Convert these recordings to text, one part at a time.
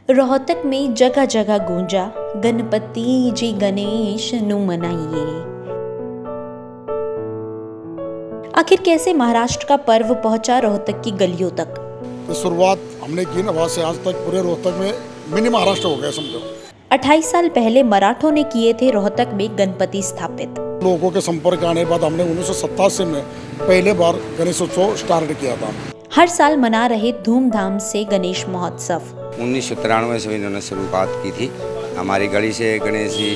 रोहतक में जगह जगह गूंजा गणपति जी गणेश नु मनाइए। आखिर कैसे महाराष्ट्र का पर्व पहुंचा रोहतक की गलियों तक? तो शुरुआत हमने की ना, वहाँ से आज तक पूरे रोहतक में मिनी महाराष्ट्र हो गया समझो। 28 साल पहले मराठों ने किए थे रोहतक में गणपति स्थापित। लोगों के संपर्क आने के बाद हमने 1987 में पहले बार गणेश उत्सव स्टार्ट किया था। हर साल मना रहे धूमधाम से गणेश महोत्सव। 1993 से इन्होंने शुरुआत की थी। हमारी गली से गणेश जी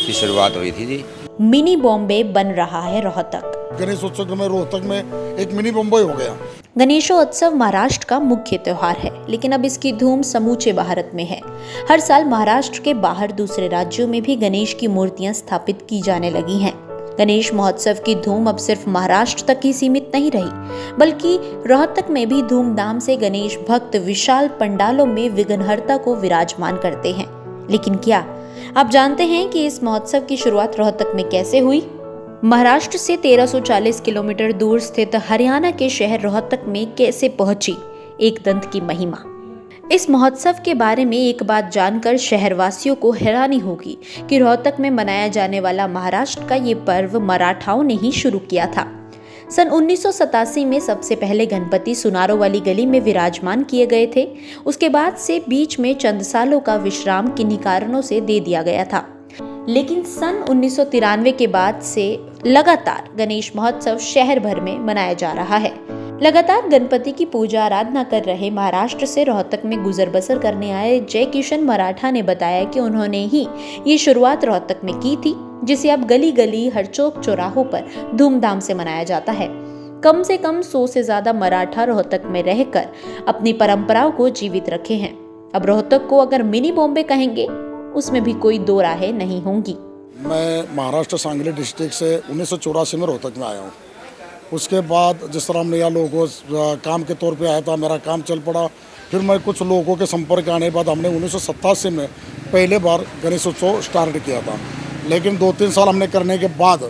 की शुरुआत हुई थी जी। मिनी बॉम्बे बन रहा है रोहतक। गणेश उत्सव में रोहतक में एक मिनी बम्बई हो गया। गणेशोत्सव महाराष्ट्र का मुख्य त्योहार है, लेकिन अब इसकी धूम समूचे भारत में है। हर साल महाराष्ट्र के बाहर दूसरे राज्यों में भी गणेश की मूर्तियां स्थापित की जाने लगी हैं। गणेश महोत्सव की धूम अब सिर्फ महाराष्ट्र तक ही सीमित नहीं रही, बल्कि रोहतक में भी धूमधाम से गणेश भक्त विशाल पंडालों में विघ्नहर्ता को विराजमान करते हैं। लेकिन क्या आप जानते हैं कि इस महोत्सव की शुरुआत रोहतक में कैसे हुई? महाराष्ट्र से 1340 किलोमीटर दूर स्थित हरियाणा के शहर रोहतक में कैसे पहुंची एक दंत की महिमा? इस महोत्सव के बारे में एक बात जानकर शहरवासियों को हैरानी होगी कि रोहतक में मनाया जाने वाला महाराष्ट्र का ये पर्व मराठाओं ने ही शुरू किया था। सन 1987 में सबसे पहले गणपति सुनारों वाली गली में विराजमान किए गए थे। उसके बाद से बीच में चंद सालों का विश्राम किन्हीं कारणों से दे दिया गया था, लेकिन सन 1993 के बाद से लगातार गणेश महोत्सव शहर भर में मनाया जा रहा है। लगातार गणपति की पूजा आराधना कर रहे महाराष्ट्र से रोहतक में गुजर बसर करने आए जय किशन मराठा ने बताया कि उन्होंने ही ये शुरुआत रोहतक में की थी, जिसे अब गली गली हर चौक चौराहों पर धूमधाम से मनाया जाता है। कम से कम 100 से ज्यादा मराठा रोहतक में रहकर अपनी परंपराओं को जीवित रखे हैं। अब रोहतक को अगर मिनी बॉम्बे कहेंगे, उसमें भी कोई दो राहें नहीं होंगी। मैं महाराष्ट्र सांगली डिस्ट्रिक्ट से 1984 में रोहतक में आया हूँ। उसके बाद जिस तरह हमने यहाँ लोगों काम के तौर पे आया था, मेरा काम चल पड़ा। फिर मैं कुछ लोगों के संपर्क आने के बाद हमने 1987 में पहले बार गणेश उत्सव स्टार्ट किया था। लेकिन 2-3 साल हमने करने के बाद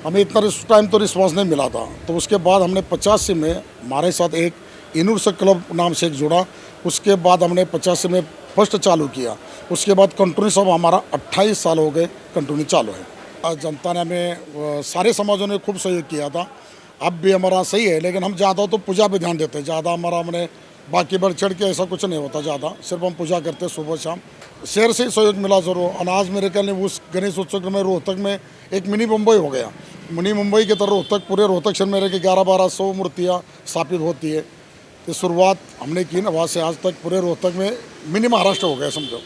हमें इतना उस टाइम तो रिस्पॉन्स नहीं मिला था। तो उसके बाद हमने 85 में हमारे साथ एक इनूर्स क्लब नाम से एक जुड़ा। उसके बाद हमने 85 में फर्स्ट चालू किया। उसके बाद कंटिन्यू सब हमारा 28 साल हो गए कंटिन्यू चालू है। जनता ने हमें सारे समाजों ने खूब सहयोग किया था। अब भी हमारा सही है, लेकिन हम ज़्यादा तो पूजा पे ध्यान देते हैं। ज़्यादा हमारा हमने बाकी बढ़ चढ़ के ऐसा कुछ नहीं होता ज़्यादा, सिर्फ हम पूजा करते हैं सुबह शाम। शहर से ही सहयोग मिला जरूर। अनाज मेरे ख्याल में उस गणेश उत्सव में रोहतक में एक मिनी मुंबई हो गया। मिनी मुंबई की तरह रोहतक, पूरे रोहतक शहर में रह के 1100-1200 मूर्तियाँ स्थापित होती है। तो शुरुआत हमने की ना, वहाँ से आज तक पूरे रोहतक में मिनी महाराष्ट्र हो गया समझो।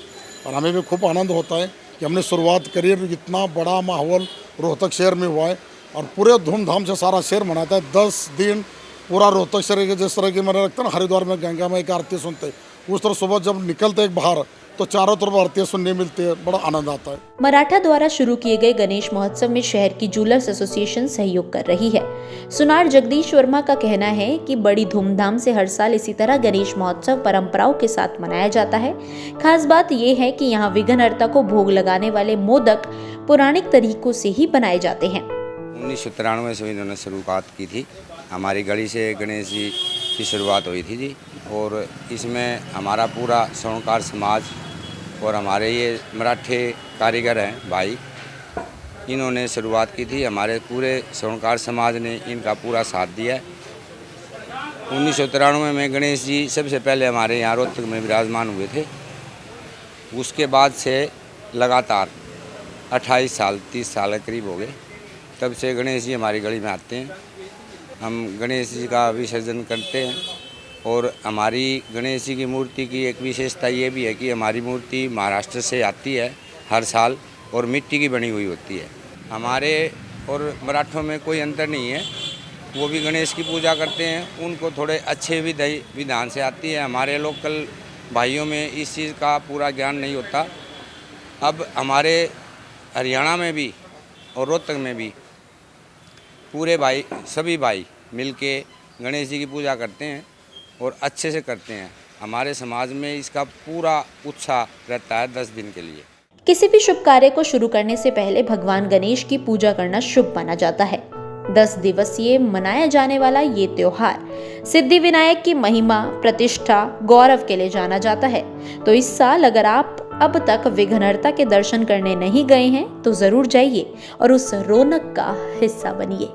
और हमें भी खूब आनंद होता है कि हमने शुरुआत करी है। इतना बड़ा माहौल रोहतक शहर में हुआ है और पूरे धूमधाम से सारा शहर मनाता है। 10 दिन पूरा रोहतक शहर के जिस तरह की मैंने रखता ना, हरिद्वार में गंगा में एक आरती सुनते, उस तरह सुबह जब निकलते एक बाहर तो चारों तरफ आरती सुनने मिलती है, बड़ा आनंद आता है। मराठा द्वारा शुरू किए गए गणेश महोत्सव में शहर की जूलर्स एसोसिएशन सहयोग कर रही है। सुनार जगदीश वर्मा का कहना है कि बड़ी धूमधाम से हर साल इसी तरह गणेश महोत्सव परंपराओं के साथ मनाया जाता है। खास बात यह है कि यहाँ विघ्नहर्ता को भोग लगाने वाले मोदक पौराणिक तरीकों से ही बनाए जाते हैं। 1993 से इन्होंने शुरुआत की थी। हमारी गली से गणेश जी की शुरुआत हुई थी जी। और इसमें हमारा पूरा स्वर्णकार समाज और हमारे ये मराठे कारीगर हैं भाई, इन्होंने शुरुआत की थी। हमारे पूरे स्वर्णकार समाज ने इनका पूरा साथ दिया है। 1993 में गणेश जी सबसे पहले हमारे यहाँ रोहतक में विराजमान हुए थे। उसके बाद से लगातार 28 साल 30 साल के करीब हो गए, तब से गणेश जी हमारी गली में आते हैं। हम गणेश जी का विसर्जन करते हैं। और हमारी गणेश जी की मूर्ति की एक विशेषता ये भी है कि हमारी मूर्ति महाराष्ट्र से आती है हर साल और मिट्टी की बनी हुई होती है। हमारे और मराठों में कोई अंतर नहीं है, वो भी गणेश की पूजा करते हैं। उनको थोड़े अच्छे विधान से आती है। हमारे लोकल भाइयों में इस चीज़ का पूरा ज्ञान नहीं होता। अब हमारे हरियाणा में भी और रोहतक में भी पूरे भाई, सभी भाई मिलके गणेश जी की पूजा करते हैं और अच्छे से करते हैं। हमारे समाज में इसका पूरा उत्साह रहता है 10 दिन के लिए। किसी भी शुभ कार्य को शुरू करने से पहले भगवान गणेश की पूजा करना शुभ माना जाता है। 10 दिवसीय मनाया जाने वाला ये त्योहार सिद्धि विनायक की महिमा, प्रतिष्ठा, गौरव के लिए जाना जाता है। तो इस साल अगर आप अब तक विघ्नहर्ता के दर्शन करने नहीं गए हैं तो जरूर जाइए और उस रौनक का हिस्सा बनिए।